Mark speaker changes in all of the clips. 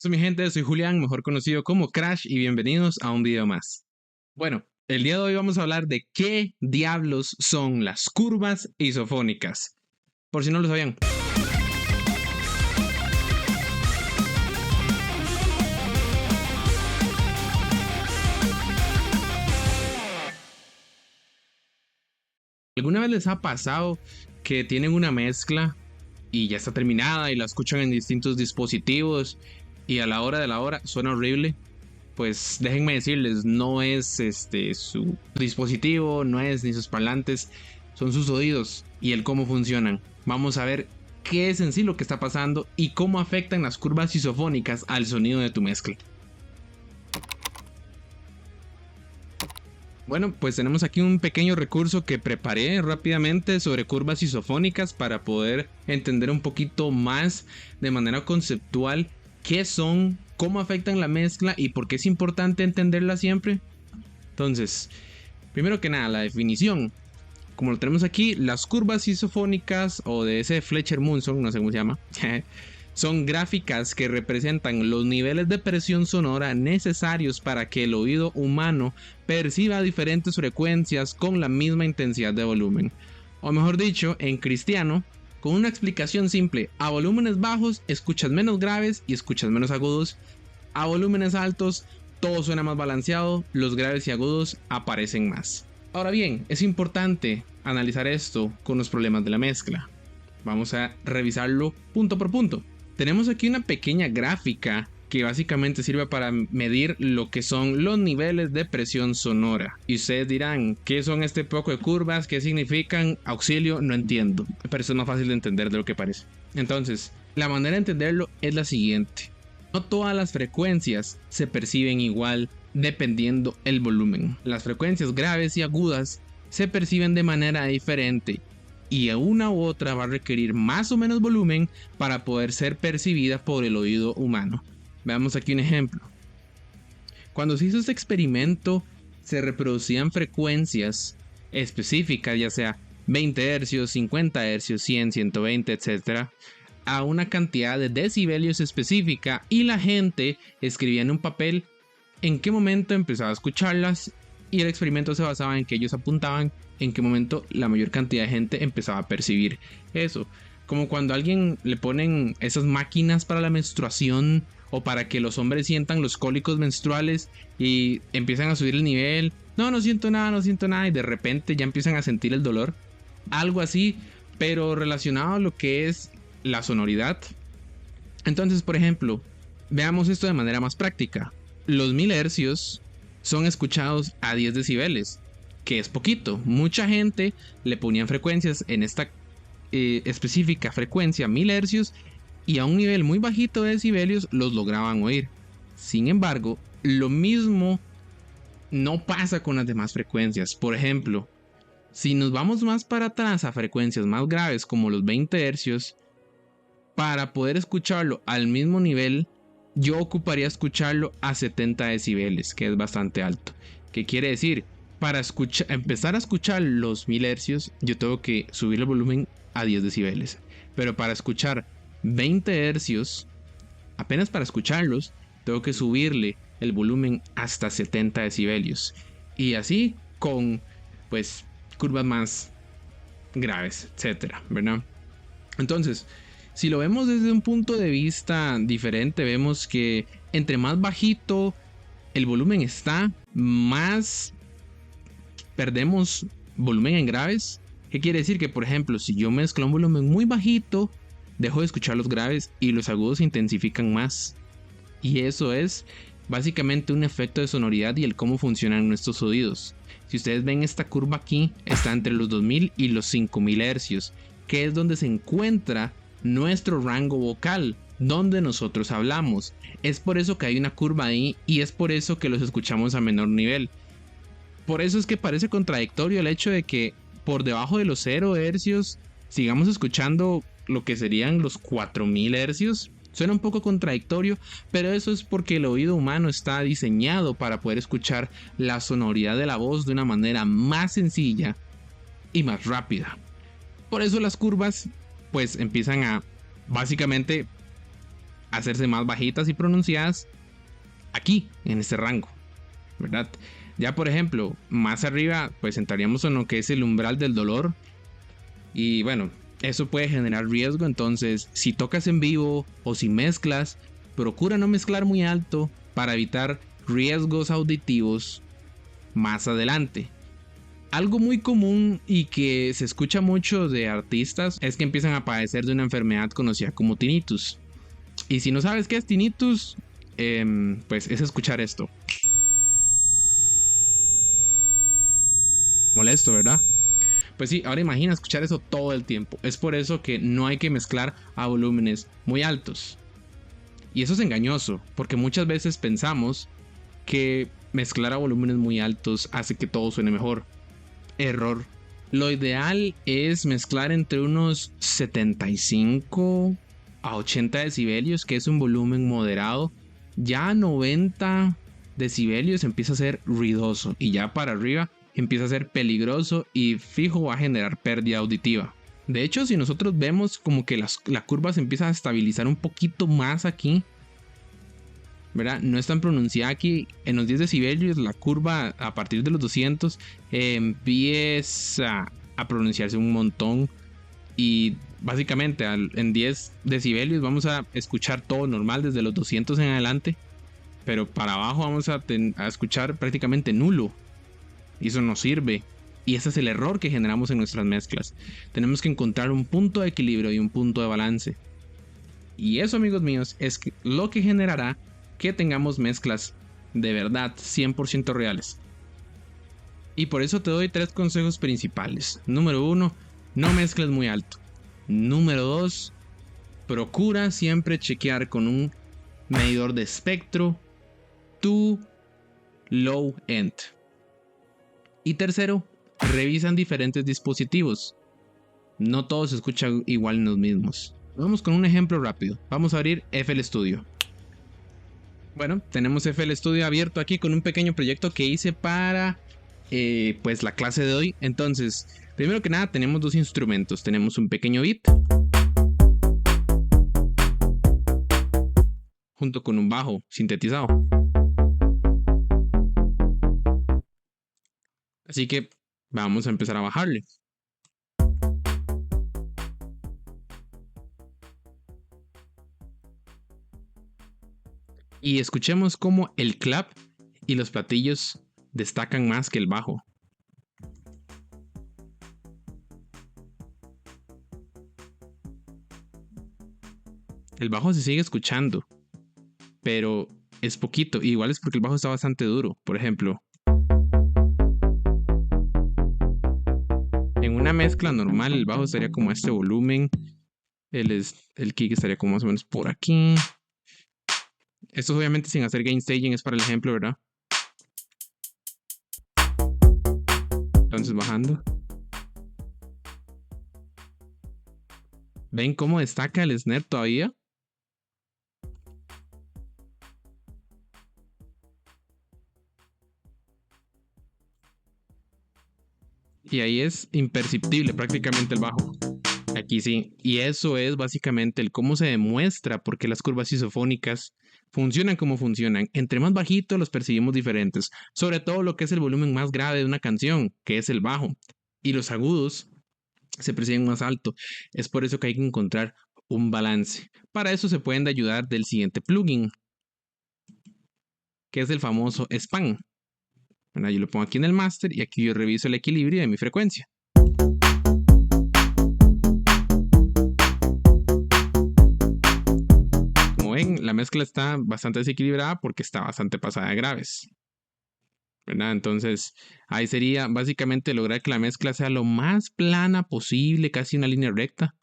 Speaker 1: Mi gente, soy Julián, mejor conocido como Crash, y bienvenidos a un video más. Bueno, el día de hoy vamos a hablar de qué diablos son las curvas isofónicas, por si no lo sabían. ¿Alguna vez les ha pasado que tienen una mezcla y ya está terminada y la escuchan en distintos dispositivos y a la hora de la hora suena horrible? Pues déjenme decirles, no es su dispositivo, no es ni sus parlantes, son sus oídos y el cómo funcionan. Vamos a ver qué es en sí lo que está pasando y cómo afectan las curvas isofónicas al sonido de tu mezcla. Bueno, pues tenemos aquí un pequeño recurso que preparé rápidamente sobre curvas isofónicas para poder entender un poquito más de manera conceptual qué son, cómo afectan la mezcla y por qué es importante entenderla siempre. Entonces, primero que nada, la definición. Como lo tenemos aquí, las curvas isofónicas o de ese Fletcher-Munson, no sé cómo se llama, son gráficas que representan los niveles de presión sonora necesarios para que el oído humano perciba diferentes frecuencias con la misma intensidad de volumen. O mejor dicho, en cristiano, con una explicación simple: a volúmenes bajos escuchas menos graves y escuchas menos agudos. A volúmenes altos todo suena más balanceado, los graves y agudos aparecen más. Ahora bien, es importante analizar esto con los problemas de la mezcla. Vamos a revisarlo punto por punto. Tenemos aquí una pequeña gráfica que básicamente sirve para medir lo que son los niveles de presión sonora. Y ustedes dirán, ¿qué son este poco de curvas? ¿Qué significan? Auxilio, no entiendo. Pero eso es más fácil de entender de lo que parece. Entonces, la manera de entenderlo es la siguiente. No todas las frecuencias se perciben igual dependiendo el volumen. Las frecuencias graves y agudas se perciben de manera diferente, y una u otra va a requerir más o menos volumen para poder ser percibida por el oído humano. Veamos aquí un ejemplo. Cuando se hizo este experimento, se reproducían frecuencias específicas, ya sea 20 Hz, 50 Hz, 100, 120, etc., a una cantidad de decibelios específica, y la gente escribía en un papel en qué momento empezaba a escucharlas, y el experimento se basaba en que ellos apuntaban en qué momento la mayor cantidad de gente empezaba a percibir eso. Como cuando a alguien le ponen esas máquinas para la menstruación o para que los hombres sientan los cólicos menstruales y empiezan a subir el nivel. No siento nada, y de repente ya empiezan a sentir el dolor. Algo así, pero relacionado a lo que es la sonoridad. Entonces, por ejemplo, veamos esto de manera más práctica. Los 1000 hercios son escuchados a 10 decibeles, que es poquito. Mucha gente le ponían frecuencias en esta específica frecuencia 1000 hercios, y a un nivel muy bajito de decibelios los lograban oír. Sin embargo, lo mismo no pasa con las demás frecuencias. Por ejemplo, si nos vamos más para atrás a frecuencias más graves como los 20 hercios, para poder escucharlo al mismo nivel, yo ocuparía escucharlo a 70 decibeles, que es bastante alto. ¿Qué quiere decir? Para empezar a escuchar los 1000 hercios, yo tengo que subir el volumen a 10 decibeles. Pero para escuchar 20 hercios, apenas para escucharlos, tengo que subirle el volumen hasta 70 decibelios. Y así con, pues, curvas más graves, etcétera, ¿verdad? Entonces, si lo vemos desde un punto de vista diferente, vemos que entre más bajito el volumen está, más perdemos volumen en graves. ¿Qué quiere decir? Que, por ejemplo, si yo mezclo un volumen muy bajito, dejo de escuchar los graves y los agudos se intensifican más. Y eso es básicamente un efecto de sonoridad y el cómo funcionan nuestros oídos. Si ustedes ven esta curva aquí, está entre los 2000 y los 5000 hercios, que es donde se encuentra nuestro rango vocal, donde nosotros hablamos. Es por eso que hay una curva ahí, y es por eso que los escuchamos a menor nivel. Por eso es que parece contradictorio el hecho de que por debajo de los 0 hercios sigamos escuchando lo que serían los 4000 hercios. Suena un poco contradictorio, pero eso es porque el oído humano está diseñado para poder escuchar la sonoridad de la voz de una manera más sencilla y más rápida. Por eso las curvas pues empiezan a básicamente hacerse más bajitas y pronunciadas aquí, en este rango, ¿verdad? Ya por ejemplo, más arriba pues entraríamos en lo que es el umbral del dolor y bueno, eso puede generar riesgo, entonces si tocas en vivo o si mezclas, procura no mezclar muy alto para evitar riesgos auditivos más adelante. Algo muy común y que se escucha mucho de artistas es que empiezan a padecer de una enfermedad conocida como tinnitus. Y si no sabes qué es tinnitus, pues es escuchar esto. Molesto, ¿verdad? Pues sí, ahora imagina escuchar eso todo el tiempo. Es por eso que no hay que mezclar a volúmenes muy altos. Y eso es engañoso, porque muchas veces pensamos que mezclar a volúmenes muy altos hace que todo suene mejor. Error. Lo ideal es mezclar entre unos 75 a 80 decibelios, que es un volumen moderado. Ya 90 decibelios empieza a ser ruidoso y ya para arriba empieza a ser peligroso y fijo va a generar pérdida auditiva. De hecho, si nosotros vemos como que la curva se empieza a estabilizar un poquito más aquí, ¿verdad? No es tan pronunciada aquí. En los 10 decibelios la curva a partir de los 200 empieza a pronunciarse un montón. Y básicamente en 10 decibelios vamos a escuchar todo normal desde los 200 en adelante. Pero para abajo vamos a escuchar prácticamente nulo. Y eso no sirve. Y ese es el error que generamos en nuestras mezclas. Tenemos que encontrar un punto de equilibrio y un punto de balance. Y eso, amigos míos, es lo que generará que tengamos mezclas de verdad 100% reales. Y por eso te doy 3 consejos principales. Número 1, no mezcles muy alto. Número 2, procura siempre chequear con un medidor de espectro tu low end. Y tercero, revisan diferentes dispositivos. No todos se escuchan igual en los mismos. Vamos con un ejemplo rápido. Vamos a abrir FL Studio. Bueno, tenemos FL Studio abierto aquí con un pequeño proyecto que hice para pues la clase de hoy. Entonces, primero que nada tenemos 2 instrumentos. Tenemos un pequeño beat junto con un bajo sintetizado. Así que vamos a empezar a bajarle. Y escuchemos cómo el clap y los platillos destacan más que el bajo. El bajo se sigue escuchando, pero es poquito. Igual es porque el bajo está bastante duro. Por ejemplo, en una mezcla normal el bajo estaría como a este volumen. El kick estaría como más o menos por aquí. Esto obviamente sin hacer gain staging, es para el ejemplo, ¿verdad? Entonces bajando. ¿Ven cómo destaca el snare todavía? Y ahí es imperceptible prácticamente el bajo. Aquí sí. Y eso es básicamente el cómo se demuestra por qué las curvas isofónicas funcionan como funcionan. Entre más bajito los percibimos diferentes. Sobre todo lo que es el volumen más grave de una canción, que es el bajo. Y los agudos se perciben más alto. Es por eso que hay que encontrar un balance. Para eso se pueden ayudar del siguiente plugin, que es el famoso Span. Bueno, yo lo pongo aquí en el master y aquí yo reviso el equilibrio de mi frecuencia. Como ven, la mezcla está bastante desequilibrada porque está bastante pasada de graves, ¿verdad? Entonces ahí sería básicamente lograr que la mezcla sea lo más plana posible, casi una línea recta.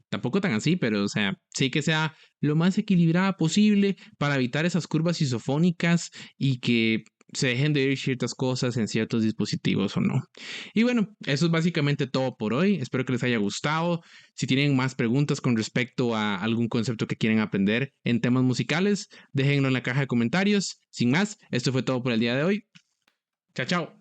Speaker 1: Tampoco tan así, pero o sea, sí que sea lo más equilibrada posible para evitar esas curvas isofónicas y que se dejen de oír ciertas cosas en ciertos dispositivos o no. Y bueno, eso es básicamente todo por hoy. Espero que les haya gustado. Si tienen más preguntas con respecto a algún concepto que quieren aprender en temas musicales, déjenlo en la caja de comentarios. Sin más, esto fue todo por el día de hoy. Chao, chao.